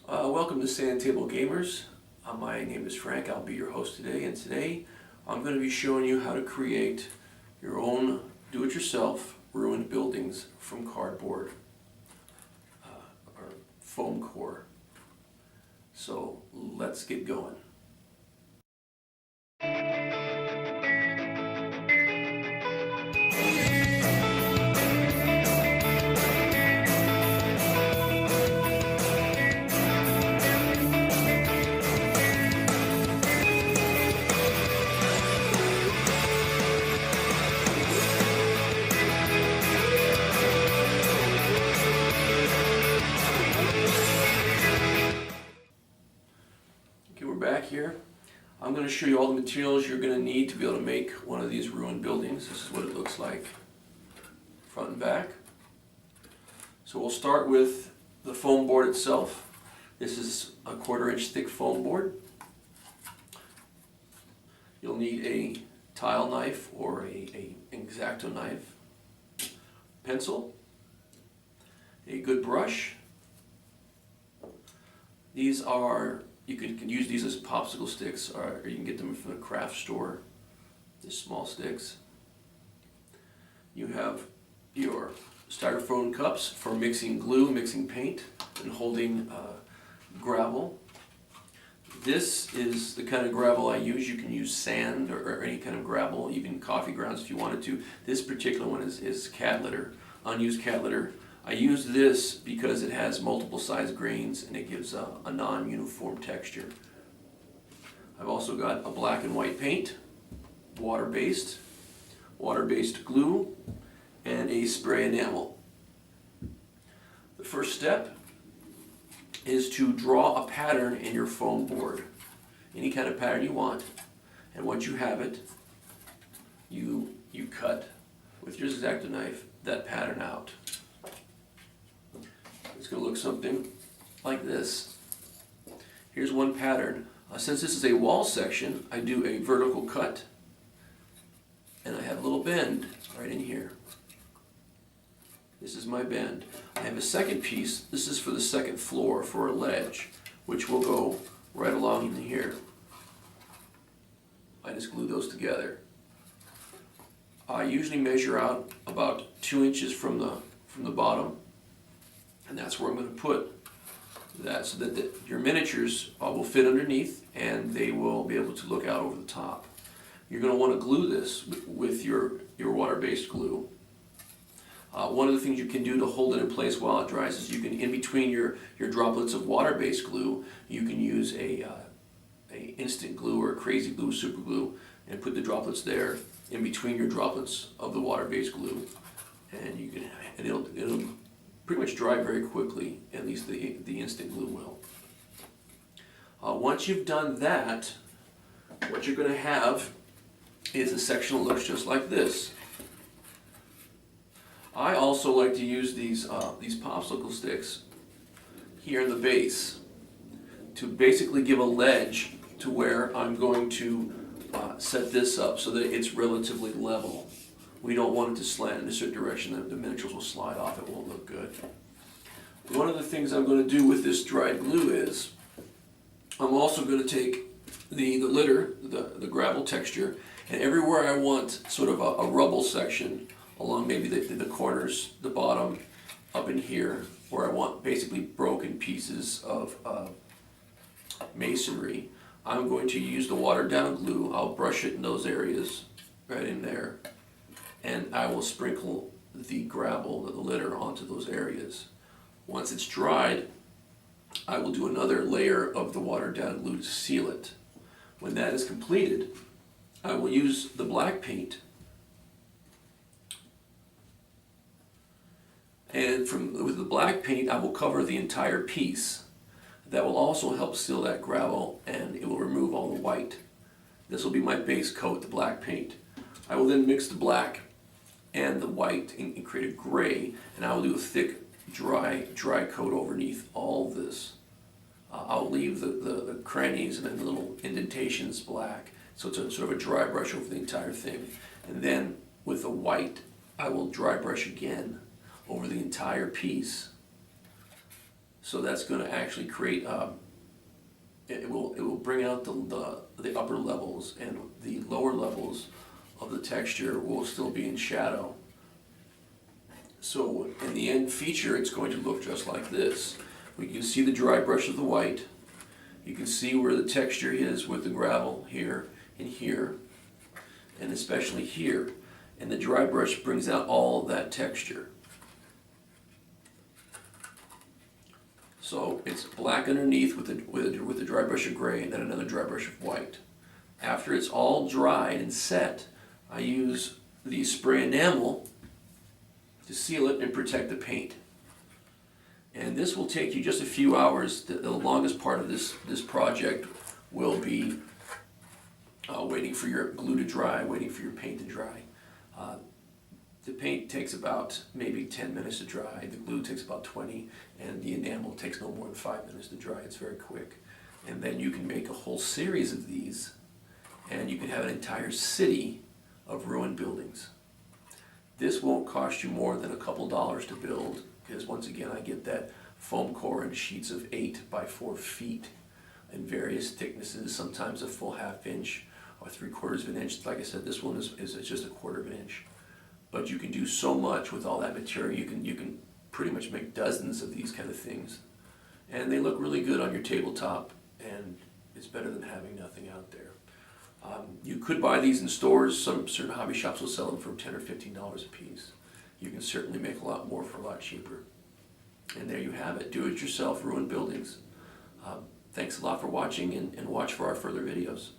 Welcome to Sand Table Gamers. My name is Frank. I'll be your host today, and today I'm going to be showing you how to create your own do-it-yourself ruined buildings from cardboard or foam core. So let's get going. Okay, we're back here. I'm going to show you all the materials you're going to need to be able to make one of these ruined buildings. This is what it looks like, front and back. So we'll start with the foam board itself. This is a 1/4 inch thick foam board. You'll need a tile knife or a X-Acto knife, pencil, a good brush. These are, you can use these as popsicle sticks, or you can get them from a craft store, these small sticks. You have your styrofoam cups for mixing glue, mixing paint, and holding gravel. This is the kind of gravel I use. You can use sand or any kind of gravel, even coffee grounds if you wanted to. This particular one is cat litter, unused cat litter. I use this because it has multiple size grains and it gives a non-uniform texture. I've also got a black and white paint, water-based glue, and a spray enamel. The first step is to draw a pattern in your foam board, any kind of pattern you want, and once you have it, you cut with your X-Acto knife that pattern out. It's going to look something like this. Here's one pattern. Since this is a wall section, I do a vertical cut, and I have a little bend right in here. This is my bend. I have a second piece. This is for the second floor, for a ledge, which will go right along in here. I just glue those together. I usually measure out about 2 inches from the bottom, and that's where I'm going to put that, so that your miniatures will fit underneath and they will be able to look out over the top. You're going to want to glue this with your water-based glue. One of the things you can do to hold it in place while it dries is you can, in between your droplets of water-based glue, you can use a instant glue or a crazy glue, super glue, and put the droplets there in between your droplets of the water-based glue, and it'll pretty much dry very quickly. At least the instant glue will. Once you've done that, what you're going to have is a section that looks just like this. I also like to use these popsicle sticks here in the base to basically give a ledge to where I'm going to set this up so that it's relatively level. We don't want it to slant in a certain direction, the miniatures will slide off, it won't look good. One of the things I'm going to do with this dried glue is I'm also going to take the litter, the gravel texture, and everywhere I want sort of a rubble section along maybe the corners, the bottom, up in here, where I want basically broken pieces of masonry, I'm going to use the watered down glue. I'll brush it in those areas right in there, and I will sprinkle the gravel, the litter, onto those areas. Once it's dried, I will do another layer of the watered down glue to seal it. When that is completed, I will use the black paint, and with the black paint I will cover the entire piece. That will also help seal that gravel, and it will remove all the white. This will be my base coat, the black paint. I will then mix the black and the white and create a gray, and I will do a thick dry coat underneath all this. I'll leave the crannies and the little indentations black, so it's sort of a dry brush over the entire thing. And then with the white, I will dry brush again over the entire piece. So that's going to actually create, it will bring out the upper levels, and the lower levels of the texture will still be in shadow. So in the end feature, it's going to look just like this. We can see the dry brush of the white. You can see where the texture is with the gravel here and here, and especially here. And the dry brush brings out all that texture. So it's black underneath with the dry brush of gray, and then another dry brush of white. After it's all dried and set, I use the spray enamel to seal it and protect the paint. And this will take you just a few hours. The longest part of this project will be waiting for your glue to dry, waiting for your paint to dry. The paint takes about maybe 10 minutes to dry, the glue takes about 20, and the enamel takes no more than 5 minutes to dry. It's very quick. And then you can make a whole series of these, and you can have an entire city of ruined buildings. This won't cost you more than a couple dollars to build, because once again I get that foam core in sheets of 8 by 4 feet in various thicknesses, sometimes a full ½ inch or 3/4 of an inch. Like I said, this one is just a 1/4 of an inch. But you can do so much with all that material. You can pretty much make dozens of these kind of things. And they look really good on your tabletop, and it's better than having nothing out there. You could buy these in stores. Some certain hobby shops will sell them for $10 or $15 a piece. You can certainly make a lot more for a lot cheaper. And there you have it. Do it yourself, ruined buildings. Thanks a lot for watching, and watch for our further videos.